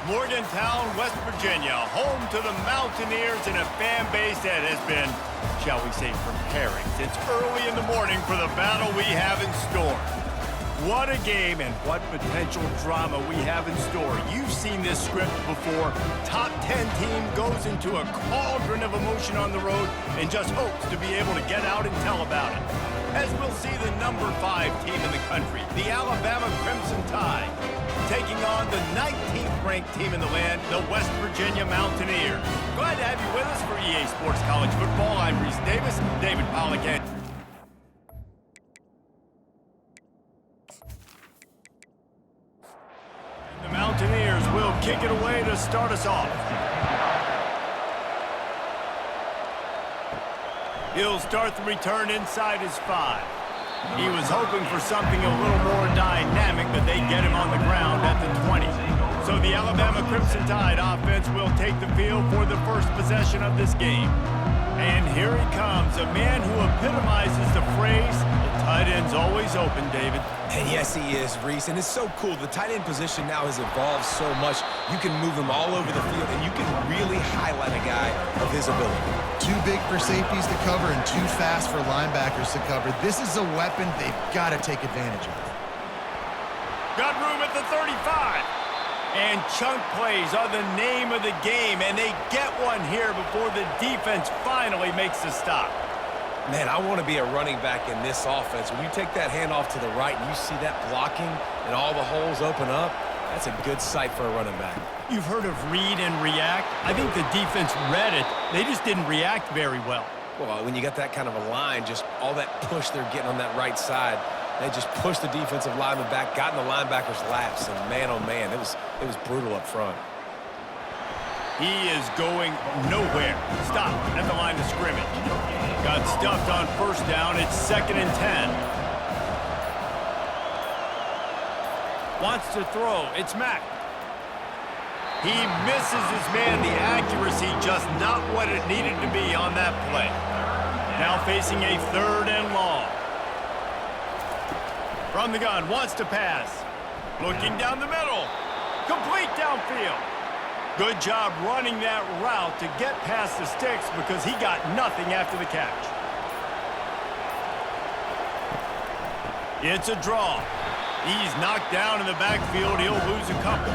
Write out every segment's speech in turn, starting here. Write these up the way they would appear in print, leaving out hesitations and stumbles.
Morgantown, West Virginia, home to the Mountaineers and a fan base that has been, shall we say, preparing since early in the morning for the battle we have in store. What a game and what potential drama we have in store. You've seen this script before. Top 10 team goes into a cauldron of emotion on the road and just hopes to be able to get out and tell about it. As we'll see the number 5 team in the country, the Alabama Crimson Tide, taking on the 19th ranked team in the land, the West Virginia Mountaineers. Glad to have you with us for EA Sports College Football. I'm Reese Davis, David Pollack. The Mountaineers will kick it away to start us off. He'll start the return inside his 5. He was hoping for something a little more dynamic, but they get him on the ground at the 20. So the Alabama Crimson Tide offense will take the field for the first possession of this game. And here he comes, a man who epitomizes the phrase, the tight end's always open, David. And yes, he is, Reese, and it's so cool. The tight end position now has evolved so much. You can move him all over the field, and you can really highlight a guy of his ability. Too big for safeties to cover and too fast for linebackers to cover. This is a weapon they've got to take advantage of. Got room at the 35. And chunk plays are the name of the game, and they get one here before the defense finally makes the stop. Man, I want to be a running back in this offense. When you take that handoff to the right and you see that blocking and all the holes open up, that's a good sight for a running back. You've heard of read and react. I think the defense read it. They just didn't react very well. Well, when you got that kind of a line, just all that push they're getting on that right side, they just pushed the defensive lineman back, got in the linebacker's laps, and man, oh man, it was brutal up front. He is going nowhere. Stop at the line of scrimmage. Got stuffed on first down. It's 2nd and 10. Wants to throw. It's Mack. He misses his man. The accuracy just not what it needed to be on that play. Now facing a 3rd and long. From the gun, wants to pass. Looking down the middle. Complete downfield. Good job running that route to get past the sticks because he got nothing after the catch. It's a draw. He's knocked down in the backfield. He'll lose a couple.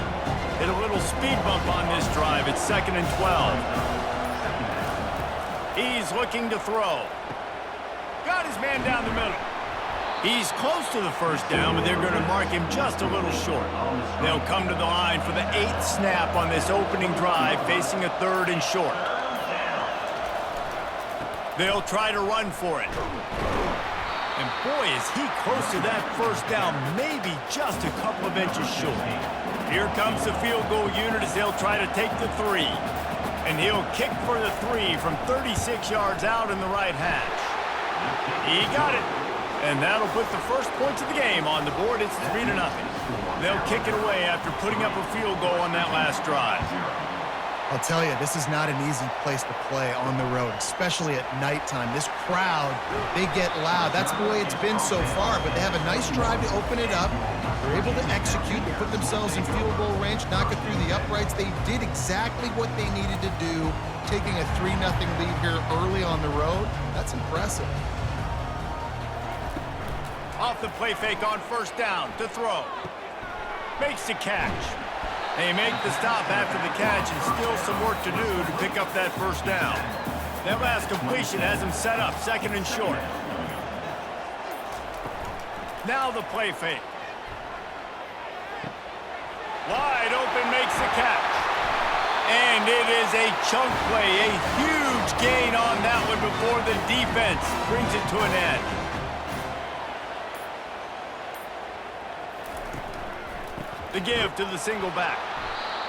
Hit a little speed bump on this drive. It's 2nd and 12. He's looking to throw. Got his man down the middle. He's close to the first down, but they're going to mark him just a little short. They'll come to the line for the 8th snap on this opening drive, facing a 3rd and short. They'll try to run for it. And boy, is he close to that first down, maybe just a couple of inches short. Here comes the field goal unit as they'll try to take the 3. And he'll kick for the 3 from 36 yards out in the right hash. He got it. And that'll put the first points of the game on the board. It's 3-0. They'll kick it away after putting up a field goal on that last drive. I'll tell you, this is not an easy place to play on the road, especially at nighttime. This crowd, they get loud. That's the way it's been so far, but they have a nice drive to open it up. They're able to execute. They put themselves in field goal range, knock it through the uprights. They did exactly what they needed to do, taking a 3-0 lead here early on the road. That's impressive. Off the play fake on first down to throw. Makes the catch. They make the stop after the catch and still some work to do to pick up that first down. That last completion has him set up 2nd and short. Now the play fake. Wide open, makes the catch. And it is a chunk play, a huge gain on that one before the defense brings it to an end. The give to the single back.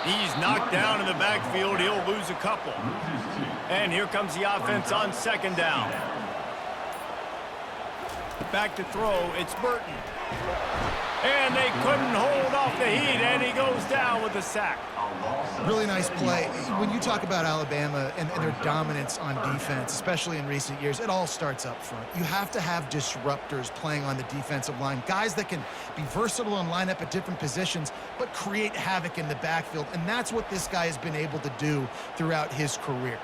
He's knocked down in the backfield. He'll lose a couple. And here comes the offense on 2nd down. Back to throw. It's Burton. And they couldn't hold off the heat, and he goes down with the sack. Really nice play. When you talk about Alabama and their dominance on defense, especially in recent years, it all starts up front. You have to have disruptors playing on the defensive line, guys that can be versatile and line up at different positions, but create havoc in the backfield, and that's what this guy has been able to do throughout his career.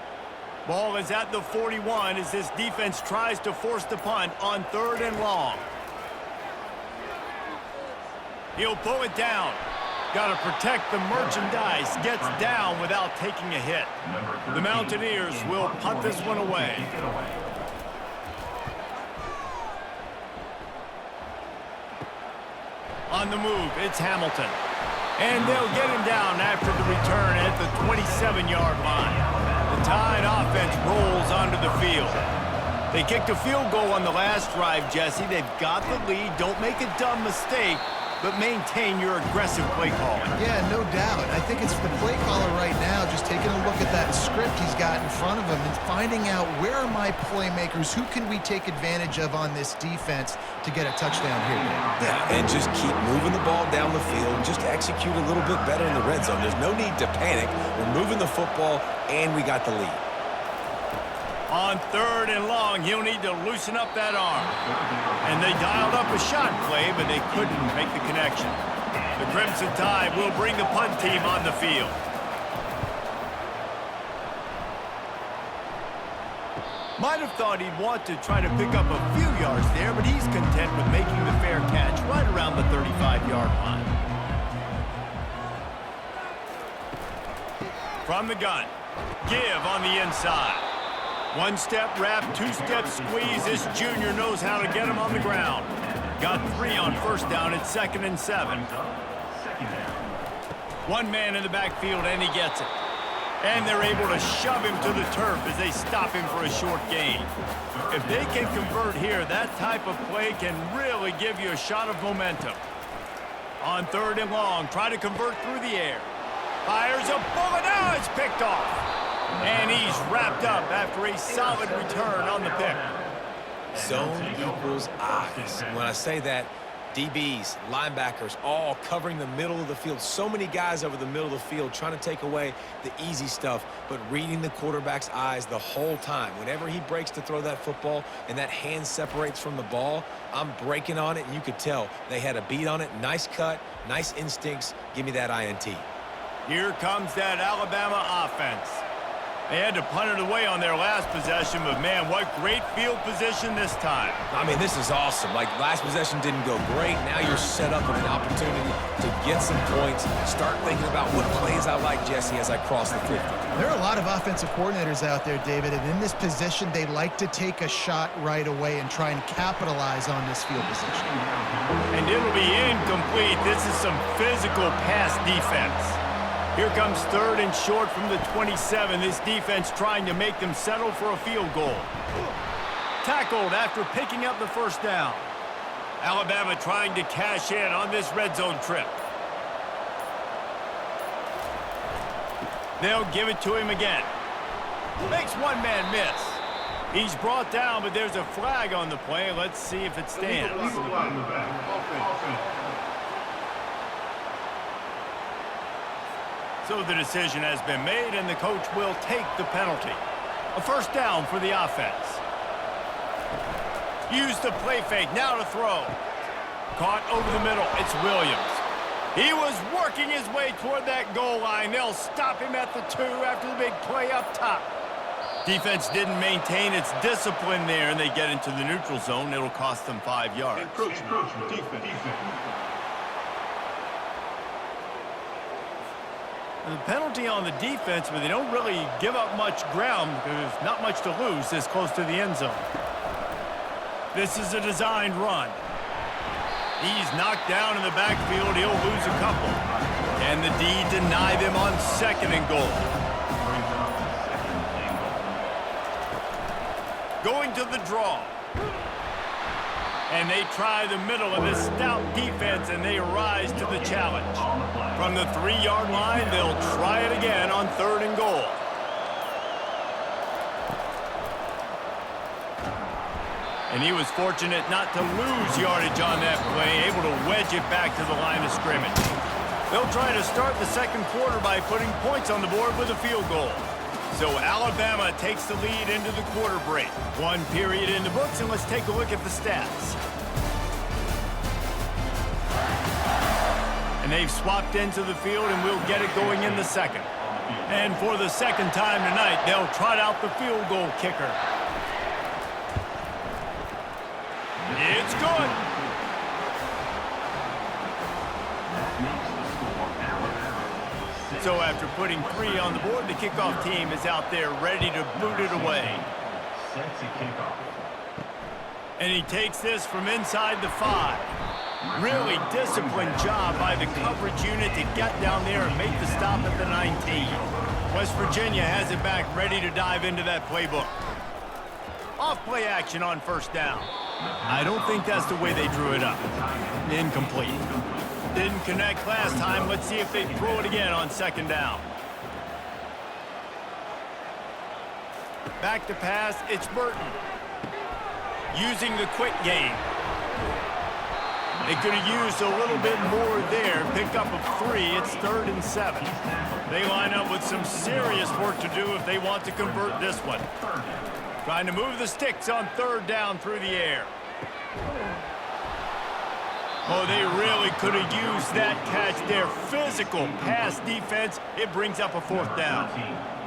Ball is at the 41 as this defense tries to force the punt on 3rd and long. He'll pull it down. Got to protect the merchandise. Gets down without taking a hit. The Mountaineers will punt this one away. On the move, it's Hamilton. And they'll get him down after the return at the 27-yard line. The Tide offense rolls onto the field. They kicked a field goal on the last drive, Jesse. They've got the lead. Don't make a dumb mistake, but maintain your aggressive play calling. Yeah, no doubt. I think it's the play caller right now just taking a look at that script he's got in front of him and finding out where are my playmakers, who can we take advantage of on this defense to get a touchdown here. Yeah, and just keep moving the ball down the field and just execute a little bit better in the red zone. There's no need to panic. We're moving the football, and we got the lead. On 3rd and long, he'll need to loosen up that arm. And they dialed up a shot play, but they couldn't make the connection. The Crimson Tide will bring the punt team on the field. Might have thought he'd want to try to pick up a few yards there, but he's content with making the fair catch right around the 35-yard line. From the gun, give on the inside. One-step wrap, two-step squeeze. This junior knows how to get him on the ground. Got 3 on 1st down at 2nd and 7. One man in the backfield, and he gets it. And they're able to shove him to the turf as they stop him for a short gain. If they can convert here, that type of play can really give you a shot of momentum. On 3rd and long, try to convert through the air. Fires a bullet. Now it's picked off. And he's wrapped up after a solid return on the pick. Zone equals eyes. When I say that, DBs, linebackers, all covering the middle of the field. So many guys over the middle of the field trying to take away the easy stuff, but reading the quarterback's eyes the whole time. Whenever he breaks to throw that football and that hand separates from the ball, I'm breaking on it, and you could tell they had a beat on it. Nice cut, nice instincts. Give me that INT. Here comes that Alabama offense. They had to punt it away on their last possession, but man, what great field position this time. I mean, this is awesome. Like, last possession didn't go great. Now you're set up with an opportunity to get some points. Start thinking about what plays I like, Jesse, as I cross the 50. There are a lot of offensive coordinators out there, David, and in this position, they like to take a shot right away and try and capitalize on this field position. And it'll be incomplete. This is some physical pass defense. Here comes 3rd and short from the 27. This defense trying to make them settle for a field goal. Tackled after picking up the 1st down. Alabama trying to cash in on this red zone trip. They'll give it to him again. Makes one man miss. He's brought down, but there's a flag on the play. Let's see if it stands. So the decision has been made, and the coach will take the penalty. A 1st down for the offense. Use the play fake, now to throw. Caught over the middle, it's Williams. He was working his way toward that goal line. They'll stop him at the 2 after the big play up top. Defense didn't maintain its discipline there, and they get into the neutral zone. It'll cost them 5 yards. Defense. The penalty on the defense, but they don't really give up much ground because there's not much to lose this close to the end zone. This is a designed run. He's knocked down in the backfield. He'll lose a couple. And the D deny them on 2nd and goal. Going to the draw. And they try the middle of this stout defense, and they rise to the challenge. From the 3-yard line, they'll try it again on 3rd and goal. And he was fortunate not to lose yardage on that play, able to wedge it back to the line of scrimmage. They'll try to start the second quarter by putting points on the board with a field goal. So Alabama takes the lead into the quarter break. 1 period in the books, and let's take a look at the stats. And they've swapped into the field, and we'll get it going in the second. And for the second time tonight, they'll trot out the field goal kicker. It's good. So after putting 3 on the board, the kickoff team is out there ready to boot it away. And he takes this from inside the 5. Really disciplined job by the coverage unit to get down there and make the stop at the 19. West Virginia has it back, ready to dive into that playbook. Off play action on first down. I don't think that's the way they drew it up. Incomplete. Didn't connect last time. Let's see if they throw it again on second down. Back to pass, it's Burton. Using the quick game. They could have used a little bit more there. Pick up of 3. It's 3rd and 7. They line up with some serious work to do if they want to convert this one. Trying to move the sticks on 3rd down through the air. Oh, they really could have used that catch there. Physical pass defense. It brings up a 4th down.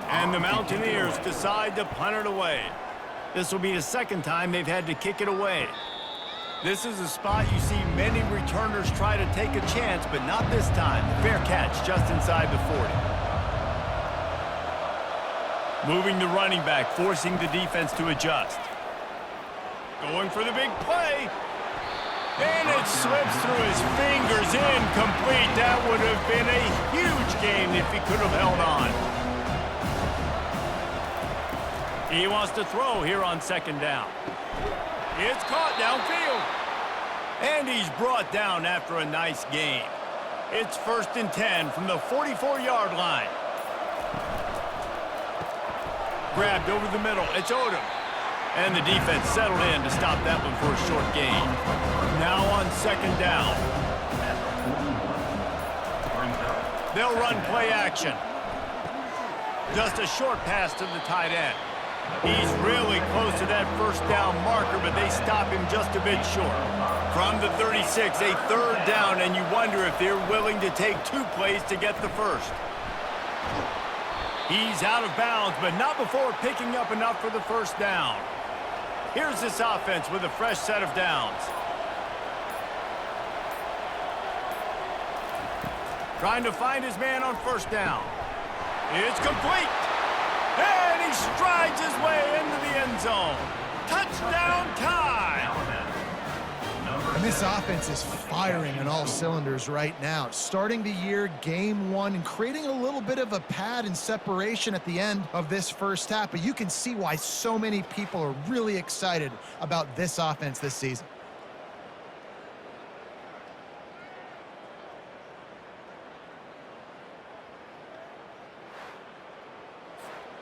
And the Mountaineers decide to punt it away. This will be the second time they've had to kick it away. This is a spot you see many returners try to take a chance, but not this time. Fair catch just inside the 40. Moving the running back, forcing the defense to adjust. Going for the big play. And it slips through his fingers, incomplete. That would have been a huge game if he could have held on. He wants to throw here on second down. It's caught downfield. And he's brought down after a nice game. It's 1st and 10 from the 44-yard line. Grabbed over the middle. It's Odom. And the defense settled in to stop that one for a short gain. Now on second down. They'll run play action. Just a short pass to the tight end. He's really close to that first down marker, but they stop him just a bit short. From the 36, a 3rd down, and you wonder if they're willing to take 2 plays to get the first. He's out of bounds, but not before picking up enough for the first down. Here's this offense with a fresh set of downs. Trying to find his man on first down. It's complete. And he strides his way into the end zone. Touchdown time. And this offense is firing on all cylinders right now. Starting the year, game 1, and creating a little bit of a pad and separation at the end of this first half. But you can see why so many people are really excited about this offense this season.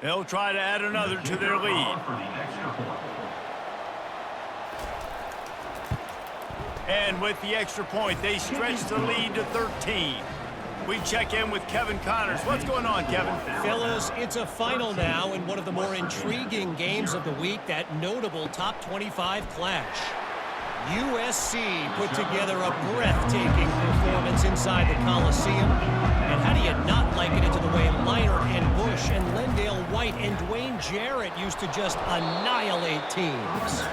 They'll try to add another to their lead. And with the extra point, they stretch the lead to 13. We check in with Kevin Connors. What's going on, Kevin? Fellas, it's a final now in one of the more intriguing games of the week, that notable top 25 clash. USC put together a breathtaking performance inside the Coliseum. And how do you not liken it to the way Leinart and Bush and Lendale White and Dwayne Jarrett used to just annihilate teams?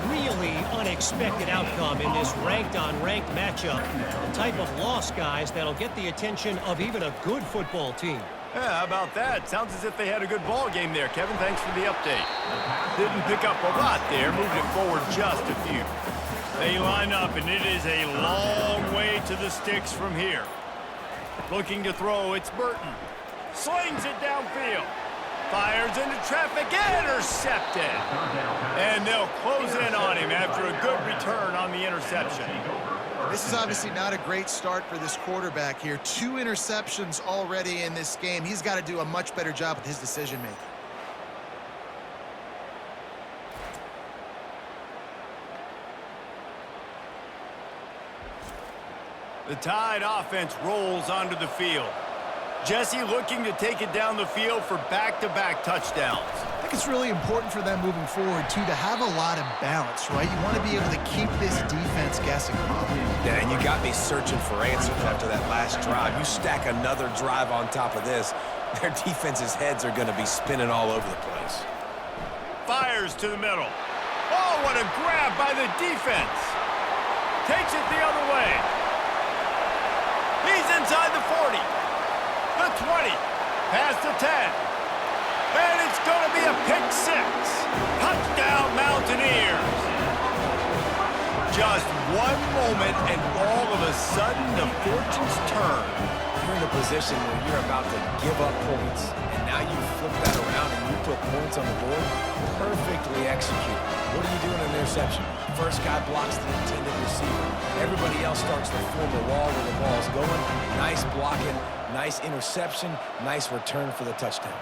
Really unexpected outcome in this ranked-on-ranked matchup. The type of loss, guys, that'll get the attention of even a good football team. Yeah, how about that? Sounds as if they had a good ball game there, Kevin. Thanks for the update. Didn't pick up a lot there. Moved it forward just a few. They line up, and it is a long way to the sticks from here. Looking to throw, it's Burton. Slings it downfield. Fires into traffic, intercepted. And they'll close in on him after a good return on the interception. This is obviously not a great start for this quarterback here. 2 interceptions already in this game. He's got to do a much better job with his decision-making. The Tide offense rolls onto the field. Jesse looking to take it down the field for back-to-back touchdowns. I think it's really important for them moving forward, too, to have a lot of balance, right? You want to be able to keep this defense guessing. Yeah, and you got me searching for answers after that last drive. You stack another drive on top of this, their defense's heads are going to be spinning all over the place. Fires to the middle. Oh, what a grab by the defense. Takes it the other way. He's inside the 40. The 20. Past the 10. And it's going to be a pick six. Touchdown, Mountaineers. Just one moment, and all of a sudden, the fortunes turn. You're in a position where you're about to give up points, and now you flip that around and you put points on the board. Perfectly executed. What do you do in an interception? First guy blocks the intended receiver. Everybody else starts to form a wall where the ball's going. Nice blocking, nice interception, nice return for the touchdown.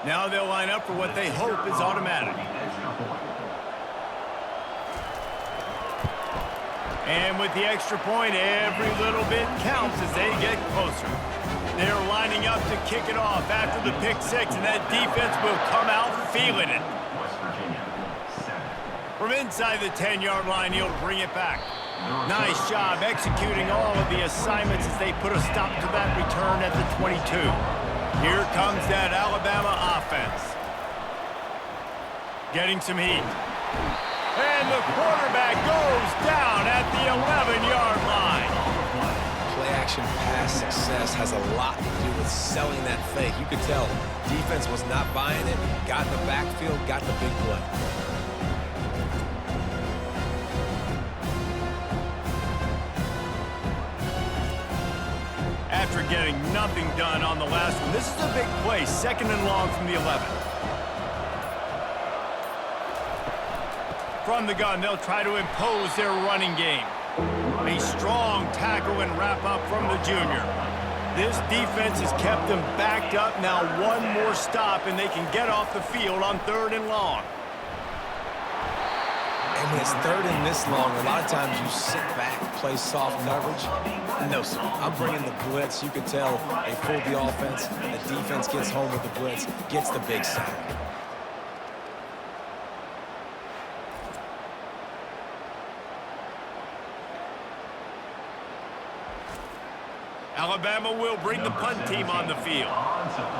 Now they'll line up for what they hope is automatic. And with the extra point, every little bit counts as they get closer. They're lining up to kick it off after the pick six, and that defense will come out feeling it. From inside the 10-yard line, he'll bring it back. Nice job executing all of the assignments as they put a stop to that return at the 22. Here comes that Alabama offense. Getting some heat. And the quarterback goes down at the 11-yard line. Play-action pass success has a lot to do with selling that fake. You could tell defense was not buying it, got in the backfield, got the big play. After getting nothing done on the last one, this is a big play, 2nd and long from the 11. From the gun, they'll try to impose their running game. A strong tackle and wrap up from the junior. This defense has kept them backed up. Now one more stop, and they can get off the field on 3rd and long. And when it's 3rd and this long, a lot of times you sit back, play soft coverage. No, sir. I'm bringing the blitz. You can tell they pulled the offense. The defense gets home with the blitz, gets the big sack. Alabama will bring the punt team on the field.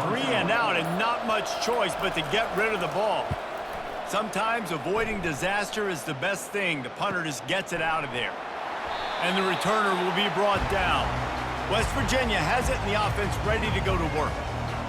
3 and out and not much choice but to get rid of the ball. Sometimes avoiding disaster is the best thing. The punter just gets it out of there. And the returner will be brought down. West Virginia has it in the offense ready to go to work.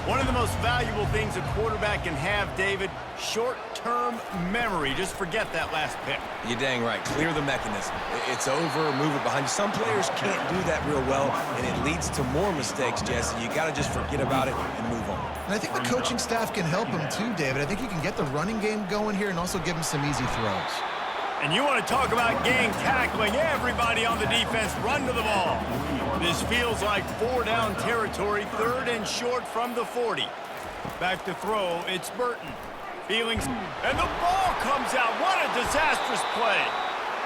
One of the most valuable things a quarterback can have, David, short-term memory. Just forget that last pick. You're dang right. Clear the mechanism. It's over, move it behind you. Some players can't do that real well, and it leads to more mistakes, Jesse. You got to just forget about it and move on. And I think the coaching staff can help him too, David. I think you can get the running game going here and also give him some easy throws. And you want to talk about gang tackling. Everybody on the defense run to the ball. This feels like 4-down territory, 3rd and short from the 40. Back to throw, it's Burton. Feelings, and the ball comes out. What a disastrous play.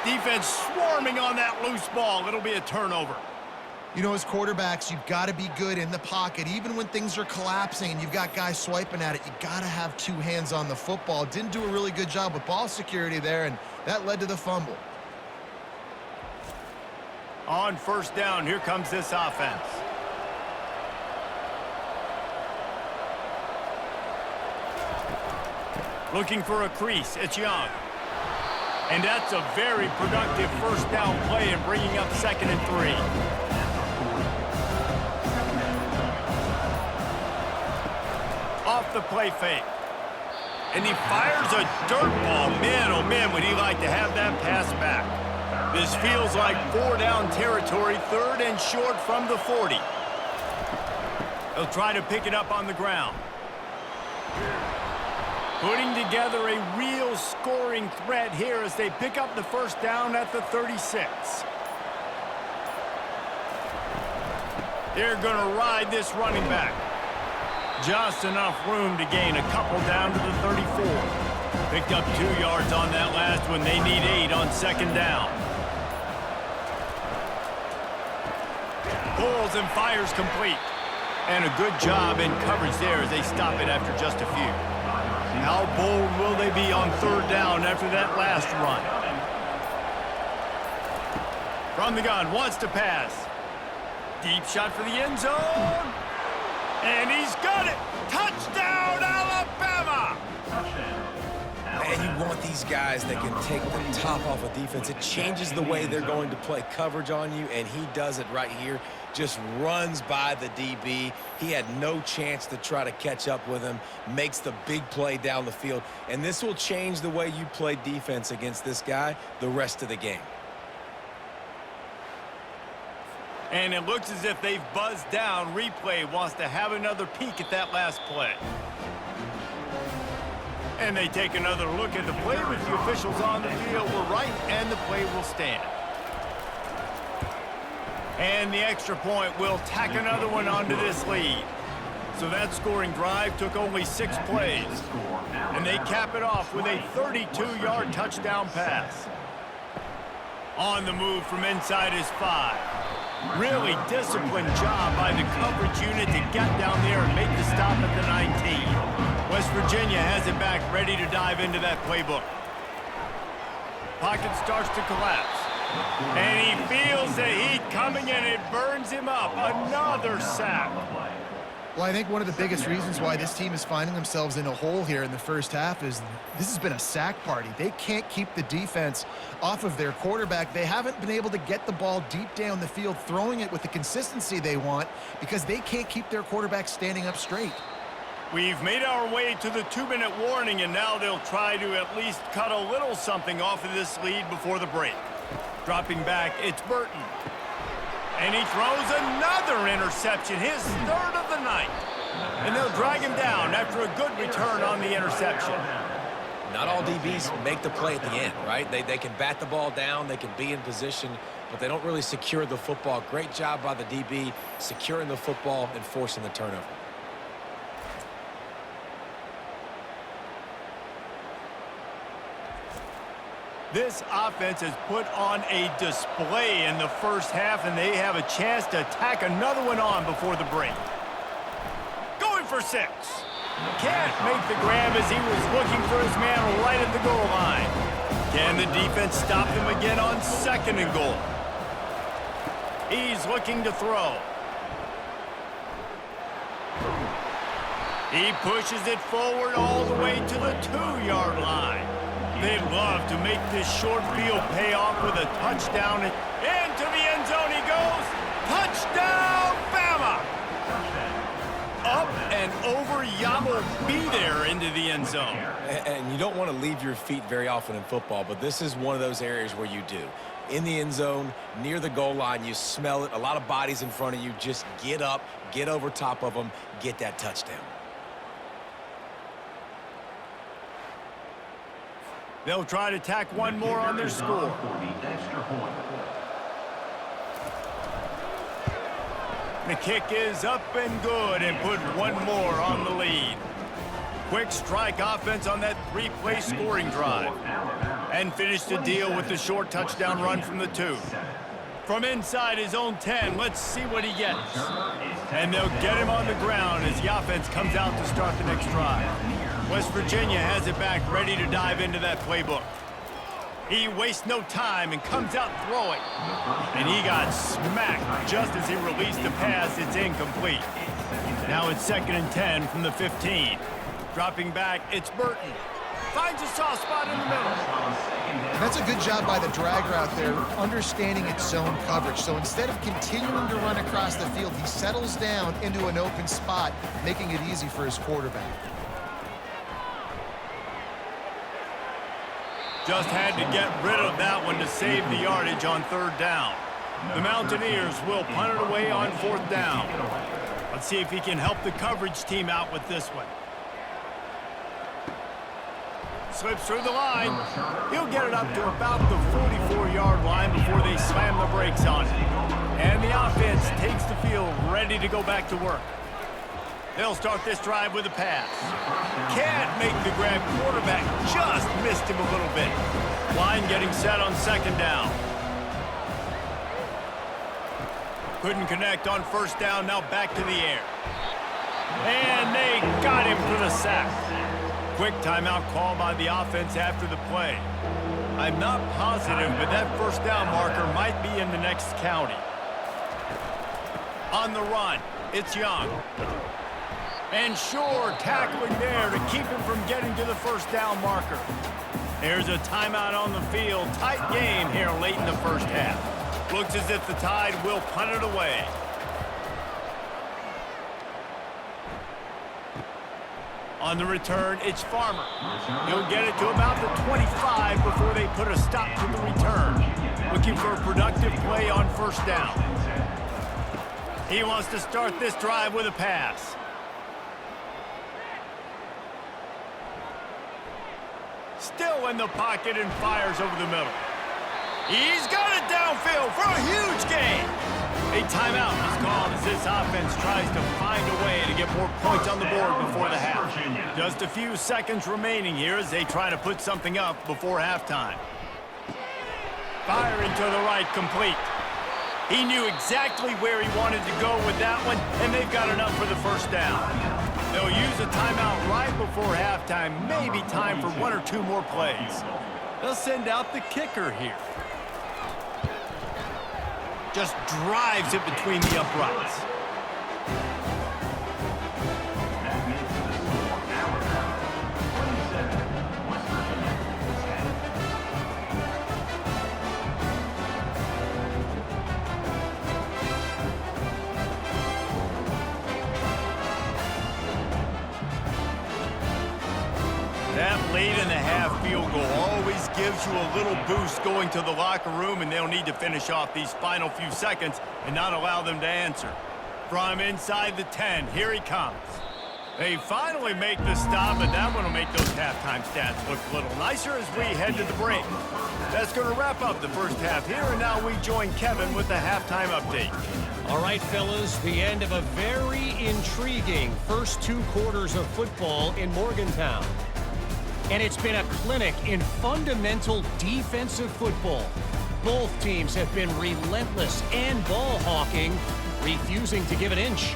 Defense swarming on that loose ball. It'll be a turnover. You know, as quarterbacks, you've got to be good in the pocket. Even when things are collapsing and you've got guys swiping at it, you got to have 2 hands on the football. Didn't do a really good job with ball security there, and that led to the fumble. On 1st down, here comes this offense. Looking for a crease, it's Young. And that's a very productive 1st down play and bringing up 2nd and 3. Off the play fake. And he fires a dirt ball. Man, oh man, would he like to have that pass back. This feels like 4-down territory, 3rd and short from the 40. They'll try to pick it up on the ground. Putting together a real scoring threat here as they pick up the 1st down at the 36. They're going to ride this running back. Just enough room to gain a couple down to the 34. Picked up 2 yards on that last one. They need 8 on second down. Pulls and fires complete. And a good job in coverage there as they stop it after just a few. How bold will they be on third down after that last run? From the gun, wants to pass. Deep shot for the end zone. And he's got it. Touchdown, Alabama! And you want these guys that can take the top off of defense. It changes the way they're going to play coverage on you, and he does it right here. Just runs by the DB. He had no chance to try to catch up with him. Makes the big play down the field. And this will change the way you play defense against this guy the rest of the game. And it looks as if they've buzzed down. Replay wants to have another peek at that last play. And they take another look at the play with the officials on the field. We're right, and the play will stand. And the extra point will tack another one onto this lead. So that scoring drive took only 6 plays. And they cap it off with a 32-yard touchdown pass. On the move from inside his 5. Really disciplined job by the coverage unit to get down there and make the stop at the 19. West Virginia has it back, ready to dive into that playbook. Pocket starts to collapse. And he feels the heat coming in. It burns him up. Another sack. Well, I think one of the biggest reasons why this team is finding themselves in a hole here in the first half is this has been a sack party. They can't keep the defense off of their quarterback. They haven't been able to get the ball deep down the field, throwing it with the consistency they want because they can't keep their quarterback standing up straight. We've made our way to the 2-minute warning, and now they'll try to at least cut a little something off of this lead before the break. Dropping back, it's Burton. And he throws another interception, his 3rd of the night. And they'll drag him down after a good return on the interception. Not all DBs make the play at the end, right? They can bat the ball down, they can be in position, but they don't really secure the football. Great job by the DB securing the football and forcing the turnover. This offense has put on a display in the first half, and they have a chance to tack another one on before the break. Going for 6. Can't make the grab as he was looking for his man right at the goal line. Can the defense stop them again on 2nd and goal? He's looking to throw. He pushes it forward all the way to the 2-yard line. They'd love to make this short field pay off with a touchdown. And to the end zone he goes. Touchdown, Bama! Up and over, Yamo be there into the end zone. And you don't want to leave your feet very often in football, but this is one of those areas where you do. In the end zone, near the goal line, you smell it. A lot of bodies in front of you. Just get up, get over top of them, get that touchdown. They'll try to tack one more on their score. The kick is up and good and put one more on the lead. Quick strike offense on that 3-play scoring drive. And finish the deal with the short touchdown run from the 2. From inside his own 10, let's see what he gets. And they'll get him on the ground as the offense comes out to start the next drive. West Virginia has it back, ready to dive into that playbook. He wastes no time and comes out throwing. And he got smacked just as he released the pass. It's incomplete. Now it's 2nd and 10 from the 15. Dropping back, it's Burton. Finds a soft spot in the middle. And that's a good job by the drag route there, understanding its zone coverage. So instead of continuing to run across the field, he settles down into an open spot, making it easy for his quarterback. Just had to get rid of that one to save the yardage on 3rd down. The Mountaineers will punt it away on 4th down. Let's see if he can help the coverage team out with this one. Slips through the line. He'll get get it up to about the 44-yard line before they slam the brakes on it. And the offense takes the field ready to go back to work. They'll start this drive with a pass. Can't make the grab. Quarterback just missed him a little bit. Line getting set on second down. Couldn't connect on first down. Now back to the air. And they got him for the sack. Quick timeout call by the offense after the play. I'm not positive, but that first down marker might be in the next county. On the run, it's Young. And Shore tackling there to keep him from getting to the first down marker. There's a timeout on the field. Tight game here late in the first half. Looks as if the Tide will punt it away. On the return, it's Farmer. He'll get it to about the 25 before they put a stop to the return. Looking for a productive play on first down. He wants to start this drive with a pass. Still in the pocket and fires over the middle. He's got it downfield for a huge gain. A timeout is called as this offense tries to find a way to get more points on the board before the half. Just a few seconds remaining here as they try to put something up before halftime. Firing to the right, complete. He knew exactly where he wanted to go with that one, and they've got enough for the first down. They'll use a timeout right before halftime, maybe time for one or two more plays. They'll send out the kicker here. Just drives it between the uprights. That late in the half field goal always gives you a little boost going to the locker room, and they'll need to finish off these final few seconds and not allow them to answer. From inside the 10, here he comes. They finally make the stop, and that one will make those halftime stats look a little nicer as we head to the break. That's going to wrap up the first half here, and now we join Kevin with the halftime update. All right, fellas, the end of a very intriguing first two quarters of football in Morgantown. And it's been a clinic in fundamental defensive football. Both teams have been relentless and ball hawking, refusing to give an inch.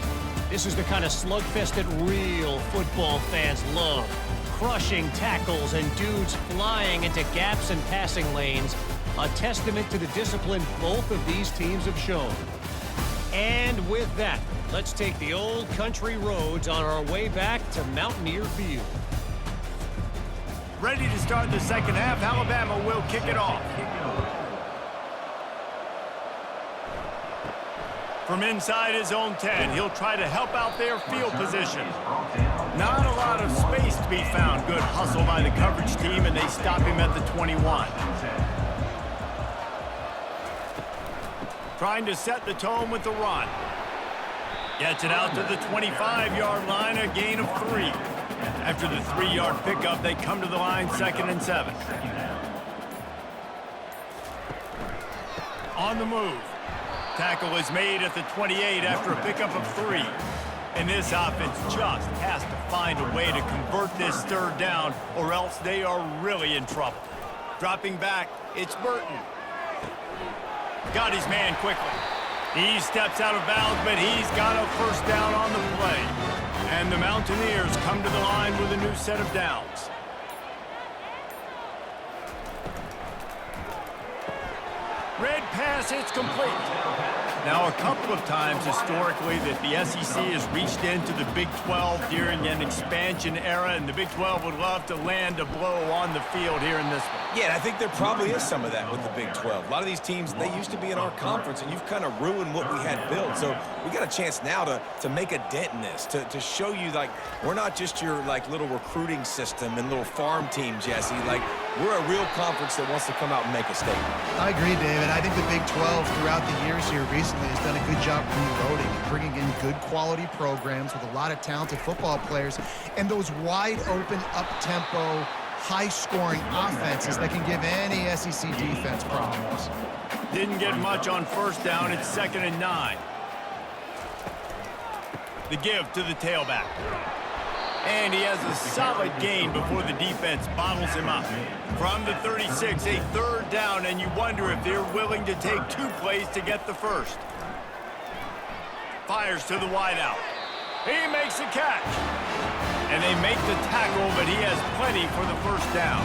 This is the kind of slugfest that real football fans love. Crushing tackles and dudes flying into gaps and passing lanes. A testament to the discipline both of these teams have shown. And with that, let's take the old country roads on our way back to Mountaineer Field. Ready to start the second half. Alabama will kick it off. From inside his own 10, he'll try to help out their field position. Not a lot of space to be found. Good hustle by the coverage team, and they stop him at the 21. Trying to set the tone with the run. Gets it out to the 25-yard line, a gain of 3. After the 3-yard pickup, they come to the line, 2nd and 7. On the move. Tackle is made at the 28 after a pickup of 3. And this offense just has to find a way to convert this third down, or else they are really in trouble. Dropping back, it's Burton. Got his man quickly. He steps out of bounds, but he's got a first down on the play. And the Mountaineers come to the line with a new set of downs. Red pass, it's complete. Now, a couple of times historically that the SEC has reached into the Big 12 during an expansion era, and the Big 12 would love to land a blow on the field here in this one. Yeah, and I think there probably is some of that with the Big 12. A lot of these teams, they used to be in our conference, and you've kind of ruined what we had built. So we got a chance now to make a dent in this, to show you, like, we're not just your, like, little recruiting system and little farm team, Jesse. Like, we're a real conference that wants to come out and make a statement. I agree, David. I think the Big 12 throughout the years here recently has done a good job reloading and bringing in good quality programs with a lot of talented football players and those wide open up-tempo high-scoring offenses that can give any SEC defense problems. Didn't get much on first down. It's 2nd and 9. The give to the tailback. And he has a solid gain before the defense bottles him up. From the 36, a 3rd down, and you wonder if they're willing to take 2 plays to get the first. Fires to the wideout. He makes the catch. And they make the tackle, but he has plenty for the first down.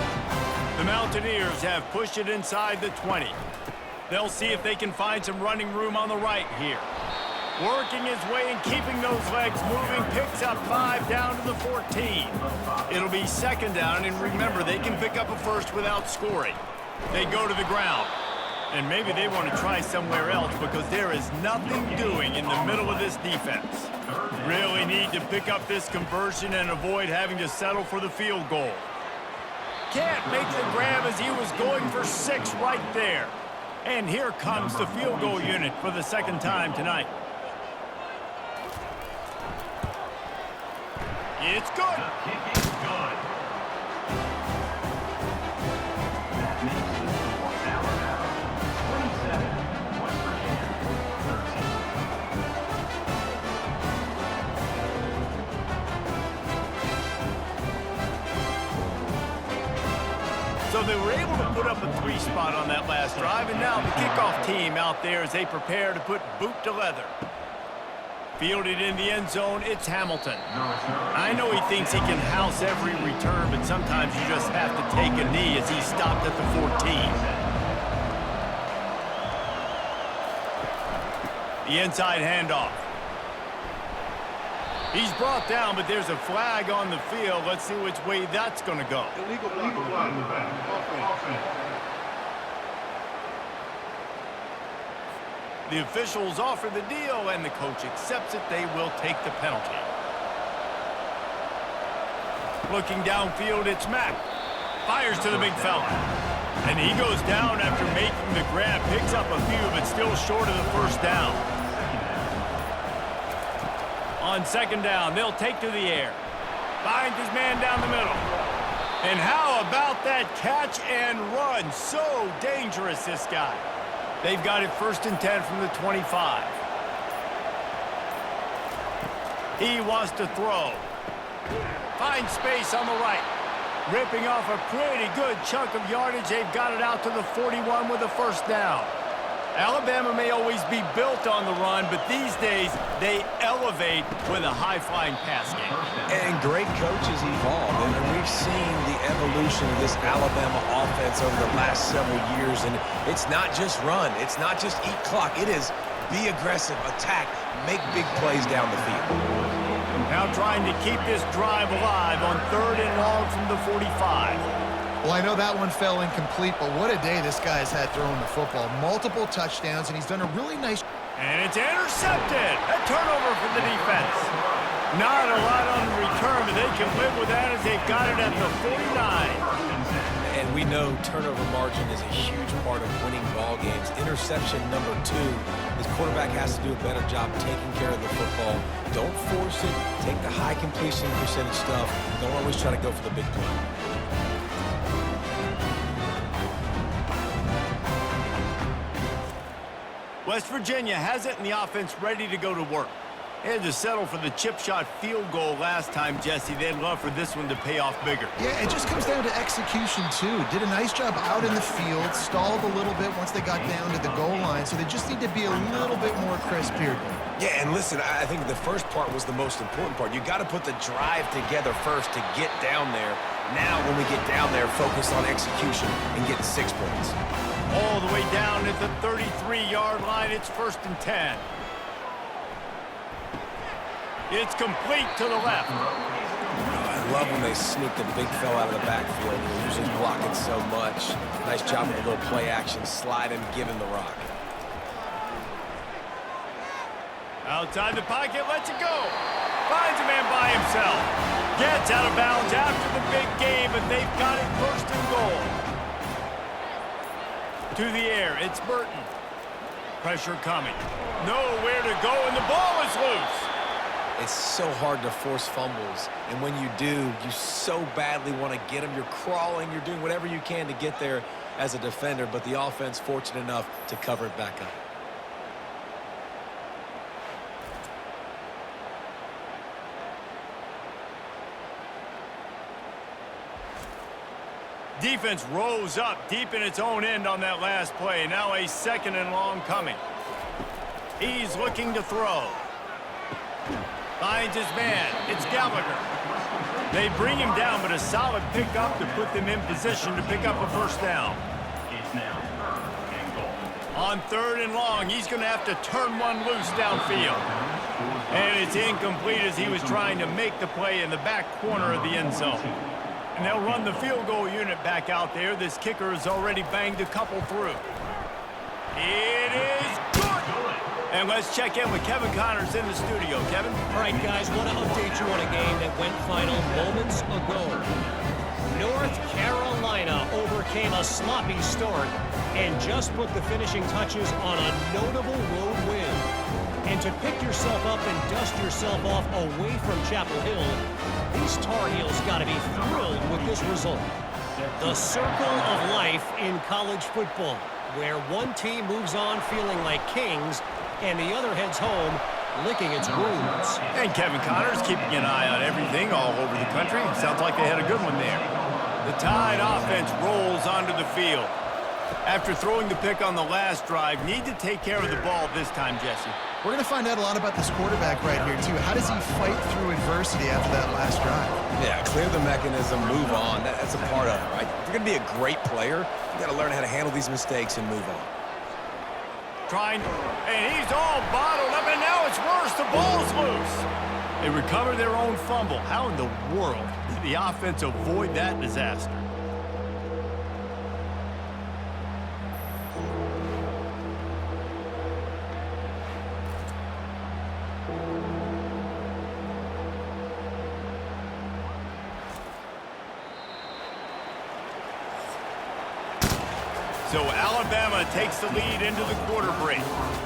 The Mountaineers have pushed it inside the 20. They'll see if they can find some running room on the right here. Working his way and keeping those legs moving, picks up 5 down to the 14. It'll be 2nd down, and remember, they can pick up a first without scoring. They go to the ground, and maybe they want to try somewhere else because there is nothing doing in the middle of this defense. Really need to pick up this conversion and avoid having to settle for the field goal. Can't make the grab as he was going for 6 right there. And here comes the field goal unit for the 2nd time tonight. It's good. So they were able to put up a 3 spot on that last drive, and now the kickoff team out there as they prepare to put boot to leather. Fielded in the end zone, it's Hamilton. I know he thinks he can house every return, but sometimes you just have to take a knee as he stopped at the 14. The inside handoff. He's brought down, but there's a flag on the field. Let's see which way that's going to go. Illegal flag in the back. Offense. The officials offer the deal, and the coach accepts it. They will take the penalty. Looking downfield, it's Mack. Fires to the big fella. And he goes down after making the grab. Picks up a few, but still short of the first down. On 2nd down, they'll take to the air. Finds his man down the middle. And how about that catch and run? So dangerous, this guy. They've got it 1st and 10 from the 25. He wants to throw. Finds space on the right. Ripping off a pretty good chunk of yardage. They've got it out to the 41 with a 1st down. Alabama may always be built on the run, but these days they elevate with a high-flying pass game. And great coaches evolve, and we've seen the evolution of this Alabama offense over the last several years, and it's not just run, it's not just eat clock, it is be aggressive, attack, make big plays down the field. Now trying to keep this drive alive on 3rd and long from the 45. Well, I know that one fell incomplete, but what a day this guy has had throwing the football. Multiple touchdowns, and he's done a really nice... And it's intercepted. A turnover for the defense. Not a lot on the return, but they can live with that as they've got it at the 49. And we know turnover margin is a huge part of winning ball games. Interception number 2. This quarterback has to do a better job taking care of the football. Don't force it. Take the high completion percentage stuff. Don't always try to go for the big play. West Virginia has it, and the offense ready to go to work. They had to settle for the chip shot field goal last time, Jesse. They'd love for this one to pay off bigger. Yeah, it just comes down to execution, too. Did a nice job out in the field, stalled a little bit once they got down to the goal line, so they just need to be a little bit more crisp here. Yeah, and listen, I think the first part was the most important part. You got to put the drive together first to get down there. Now, when we get down there, focus on execution and get 6 points. All the way down at the 33-yard line, it's 1st and 10. It's complete to the left. I love when they sneak the big fella out of the backfield. They're usually blocking so much. Nice job with a little play action, slide him, give him the rock. Outside the pocket, lets it go. Finds a man by himself. Gets out of bounds after the big game, but they've got it 1st and goal. To the air, it's Burton. Pressure coming. Nowhere to go, and the ball is loose. It's so hard to force fumbles, and when you do, you so badly want to get them. You're crawling, you're doing whatever you can to get there as a defender, but the offense fortunate enough to cover it back up. Defense rose up deep in its own end on that last play. Now a 2nd and long coming. He's looking to throw. Finds his man. It's Gallagher. They bring him down, but a solid pickup to put them in position to pick up a first down. It's now 3rd and goal. On 3rd and long, he's going to have to turn one loose downfield. And it's incomplete as he was trying to make the play in the back corner of the end zone. And they'll run the field goal unit back out there. This kicker has already banged a couple through. It is good! And let's check in with Kevin Connors in the studio. Kevin? All right, guys, want to update you on a game that went final moments ago. North Carolina overcame a sloppy start and just put the finishing touches on a notable road win. And to pick yourself up and dust yourself off away from Chapel Hill, these Tar Heels got to be thrilled with this result. The circle of life in college football, where one team moves on feeling like kings and the other heads home licking its wounds. And Kevin Connors keeping an eye on everything all over the country. Sounds like they had a good one there. The Tide offense rolls onto the field. After throwing the pick on the last drive, need to take care of the ball this time, Jesse. We're going to find out a lot about this quarterback right here, too. How does he fight through adversity after that last drive? Yeah, clear the mechanism, move on. That's a part of it, right? If you're going to be a great player, you got to learn how to handle these mistakes and move on. And he's all bottled up, and now it's worse. The ball's loose. They recover their own fumble. How in the world did the offense avoid that disaster? So Alabama takes the lead into the quarter break.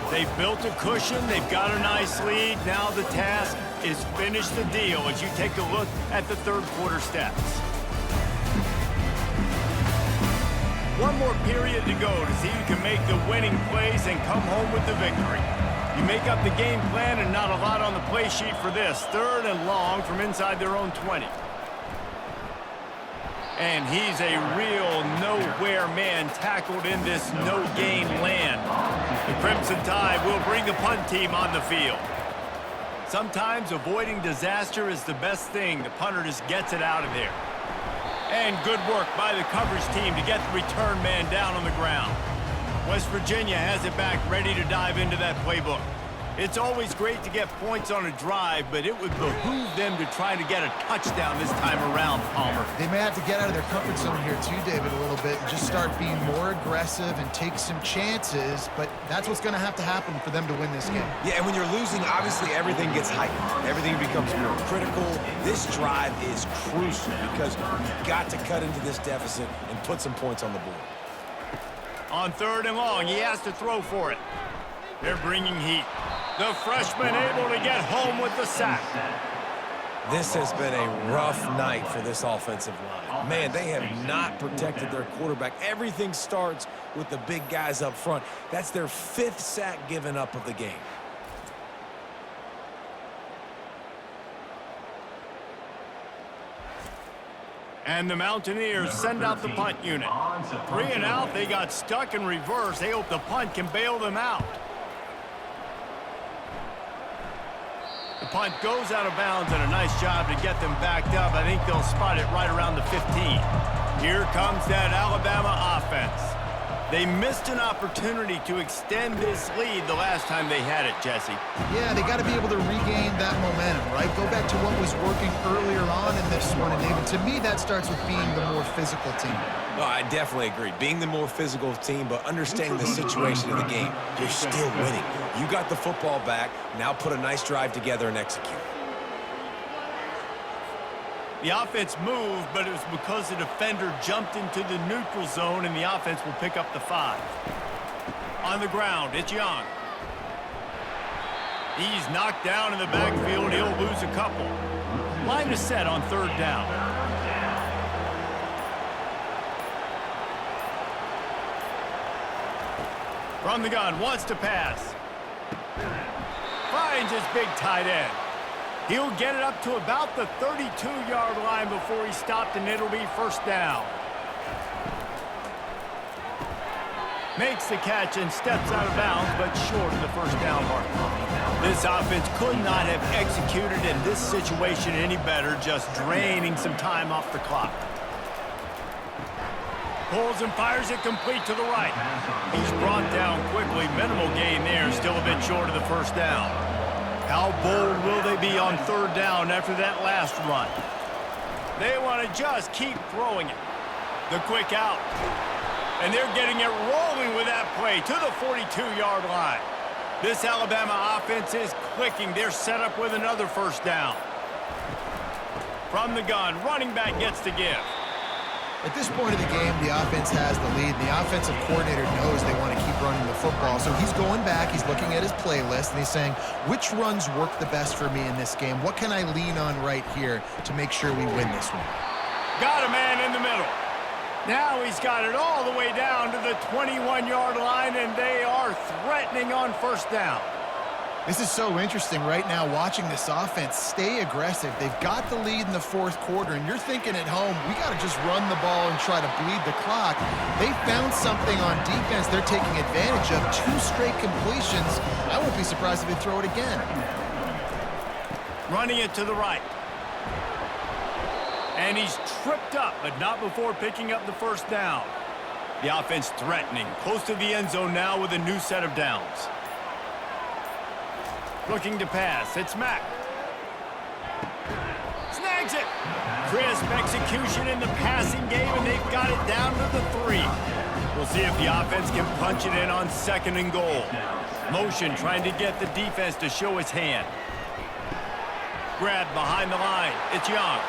They've built a cushion. They've got a nice lead. Now the task is finish the deal as you take a look at the third quarter stats. One more period to go to see who can make the winning plays and come home with the victory. You make up the game plan and not a lot on the play sheet for this. 3rd and long from inside their own 20. And he's a real nowhere man tackled in this no-gain land. The Crimson Tide will bring the punt team on the field. Sometimes avoiding disaster is the best thing. The punter just gets it out of there. And good work by the coverage team to get the return man down on the ground. West Virginia has it back, ready to dive into that playbook. It's always great to get points on a drive, but it would behoove them to try to get a touchdown this time around, Palmer. They may have to get out of their comfort zone here too, David, a little bit, and just start being more aggressive and take some chances, but that's what's going to have to happen for them to win this game. Yeah, and when you're losing, obviously everything gets heightened. Everything becomes more critical. This drive is crucial because you've got to cut into this deficit and put some points on the board. On 3rd and long, he has to throw for it. They're bringing heat. The freshman able to get home with the sack. This has been a rough night for this offensive line. Man, they have not protected their quarterback. Everything starts with the big guys up front. That's their 5th sack given up of the game. And the Mountaineers send out the punt unit. 3 and out, they got stuck in reverse. They hope the punt can bail them out. The punt goes out of bounds, and a nice job to get them backed up. I think they'll spot it right around the 15. Here comes that Alabama offense. They missed an opportunity to extend this lead the last time they had it, Jesse. Yeah, they got to be able to regain that momentum, right? Go back to what was working earlier on in this one, and David, to me, that starts with being the more physical team. No, I definitely agree. Being the more physical team, but understanding the situation of the game. You're still winning. You got the football back. Now put a nice drive together and execute. The offense moved, but it was because the defender jumped into the neutral zone, and the offense will pick up the 5. On the ground, it's Young. He's knocked down in the backfield. He'll lose a couple. Line is set on third down. From the gun, wants to pass. Finds his big tight end. He'll get it up to about the 32-yard line before he stopped, and it'll be first down. Makes the catch and steps out of bounds, but short of the first down mark. This offense could not have executed in this situation any better, just draining some time off the clock. Pulls and fires it complete to the right. He's brought down quickly. Minimal gain there, still a bit short of the first down. How bold will they be on third down after that last run? They want to just keep throwing it. The quick out. And they're getting it rolling with that play to the 42-yard line. This Alabama offense is clicking. They're set up with another first down. From the gun, running back gets the give. At this point of the game, the offense has the lead. The offensive coordinator knows they want to keep running the football. So he's going back, he's looking at his playlist, and he's saying, which runs work the best for me in this game? What can I lean on right here to make sure we win this one? Got a man in the middle. Now he's got it all the way down to the 21-yard line, and they are threatening on first down. This is so interesting right now watching this offense stay aggressive. They've got the lead in the fourth quarter, and you're thinking at home, we got to just run the ball and try to bleed the clock. They found something on defense they're taking advantage of. 2 straight completions. I won't be surprised if they throw it again. Running it to the right. And he's tripped up, but not before picking up the first down. The offense threatening, close to the end zone now with a new set of downs. Looking to pass, it's Mack. Snags it. Crisp execution in the passing game, and they've got it down to the 3. We'll see if the offense can punch it in on 2nd and goal. Motion trying to get the defense to show his hand. Grab behind the line, it's Young.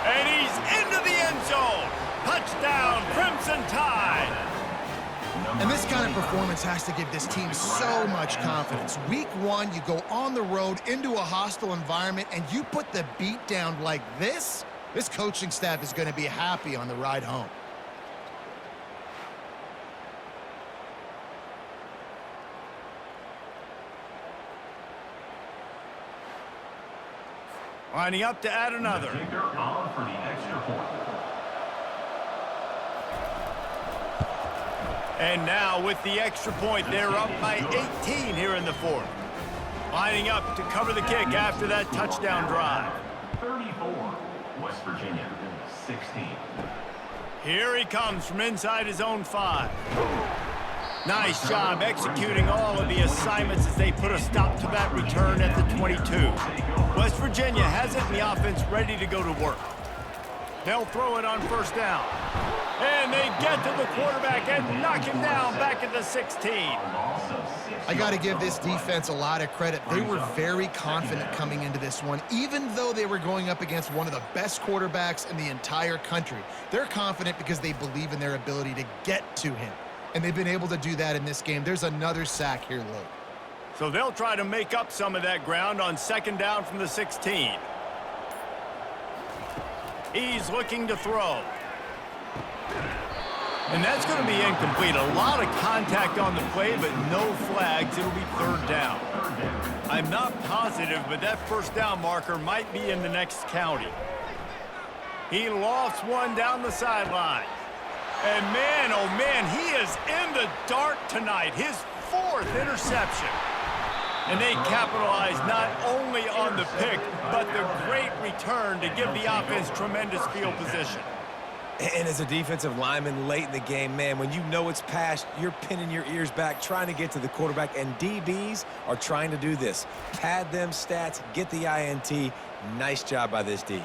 And he's into the end zone. Touchdown, Crimson Tide. And this kind of performance has to give this team so much confidence. Week 1, you go on the road into a hostile environment, and you put the beat down like this. This coaching staff is going to be happy on the ride home. Lining up to add another. On for the extra point. And now with the extra point, they're up by 18 here in the fourth. Lining up to cover the kick after that touchdown drive. 34, West Virginia, 16. Here he comes from inside his own 5. Nice job executing all of the assignments as they put a stop to that return at the 22. West Virginia has it in the offense ready to go to work. They'll throw it on first down. And they get to the quarterback and knock him down back at the 16. I got to give this defense a lot of credit. They were very confident coming into this one, even though they were going up against one of the best quarterbacks in the entire country. They're confident because they believe in their ability to get to him. And they've been able to do that in this game. There's another sack here late. So they'll try to make up some of that ground on 2nd down from the 16. He's looking to throw. And that's going to be incomplete. A lot of contact on the play, but no flags. It'll be 3rd down. I'm not positive, but that first down marker might be in the next county. He lofts one down the sideline. And man, oh man, he is in the dark tonight. His 4th interception. And they capitalize not only on the pick, but the great return to give the offense tremendous field position. And as a defensive lineman late in the game, man, when you know it's past, you're pinning your ears back, trying to get to the quarterback, and DBs are trying to do this. Pad them stats, get the INT. Nice job by this D.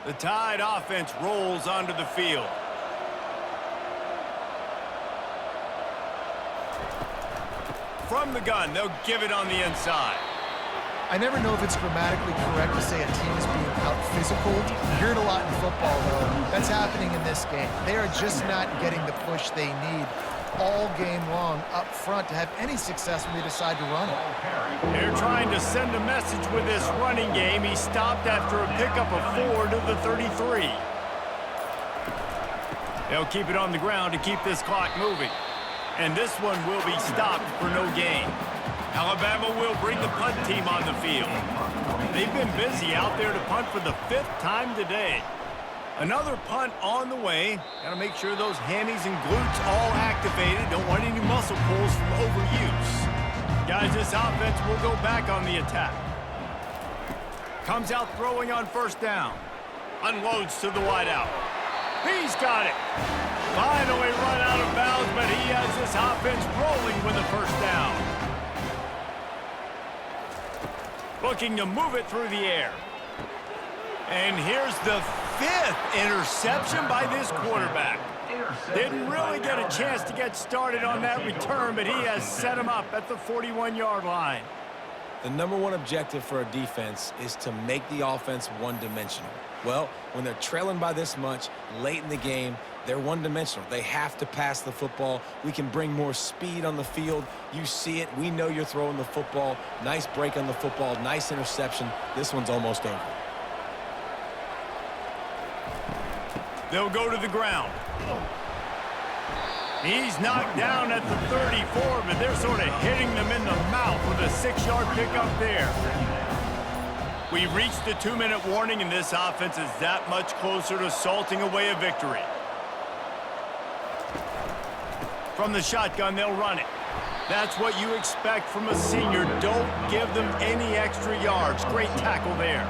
The Tide offense rolls onto the field. From the gun, they'll give it on the inside. I never know if it's grammatically correct to say a team is being out-physical. You hear it a lot in football, though. That's happening in this game. They are just not getting the push they need. all game long up front to have any success when they decide to run it. They're trying to send a message with this running game. He stopped after a pickup of 4 to the 33. They'll keep it on the ground to keep this clock moving. And this one will be stopped for no gain. Alabama will bring the punt team on the field. They've been busy out there to punt for the 5th time today. Another punt on the way. Got to make sure those hammies and glutes all activated. Don't want any muscle pulls from overuse. Guys, this offense will go back on the attack. Comes out throwing on first down. Unloads to the wideout. He's got it. Finally run out of bounds, but he has this offense rolling with a first down. Looking to move it through the air. And here's the 5th interception by this quarterback. Didn't really get a chance to get started on that return, but he has set him up at the 41-yard line. The number one objective for a defense is to make the offense one-dimensional. Well, when they're trailing by this much late in the game, they're one-dimensional. They have to pass the football. We can bring more speed on the field. You see it. We know you're throwing the football. Nice break on the football. Nice interception. This one's almost over. They'll go to the ground. He's knocked down at the 34, but they're sort of hitting them in the mouth with a 6-yard pickup there. We've reached the 2-minute warning, and this offense is that much closer to salting away a victory. From the shotgun, they'll run it. That's what you expect from a senior. Don't give them any extra yards. Great tackle there.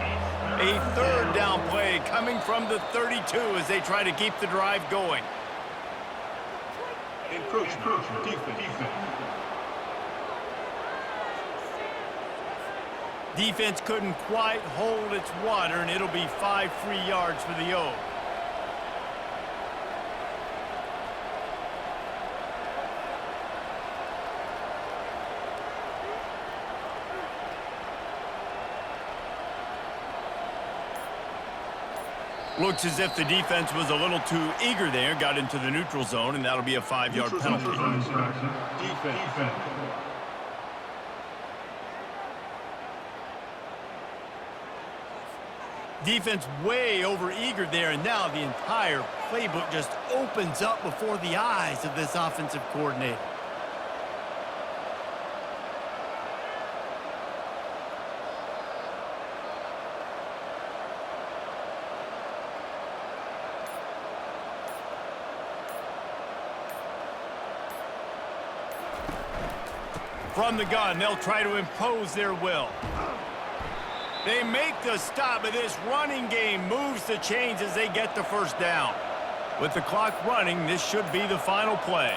A 3rd down play coming from the 32 as they try to keep the drive going. Defense couldn't quite hold its water, and it'll be 5 free yards for the O. Looks as if the defense was a little too eager there, got into the neutral zone, and that'll be a 5-yard penalty. Defense way over eager there, and now the entire playbook just opens up before the eyes of this offensive coordinator. From the gun, they'll try to impose their will. They make the stop, but this running game moves the chains as they get the first down. With the clock running, this should be the final play.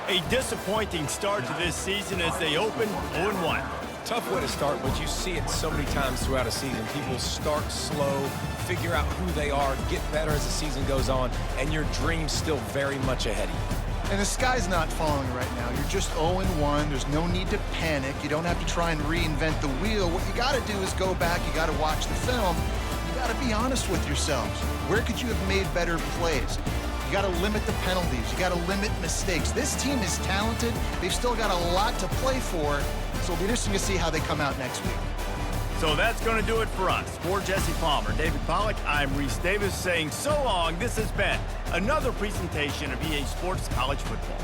A disappointing start to this season as they open 0-1. Tough way to start, but you see it so many times throughout a season. People start slow, figure out who they are, get better as the season goes on, and your dream's still very much ahead of you. And the sky's not falling right now. You're just 0-1. There's no need to panic. You don't have to try and reinvent the wheel. What you got to do is go back. You got to watch the film. You got to be honest with yourselves. Where could you have made better plays? You got to limit the penalties. You got to limit mistakes. This team is talented. They've still got a lot to play for. So it'll be interesting to see how they come out next week. So that's going to do it for us. For Jesse Palmer, David Pollack, I'm Reese Davis saying so long. This has been another presentation of EA Sports College Football.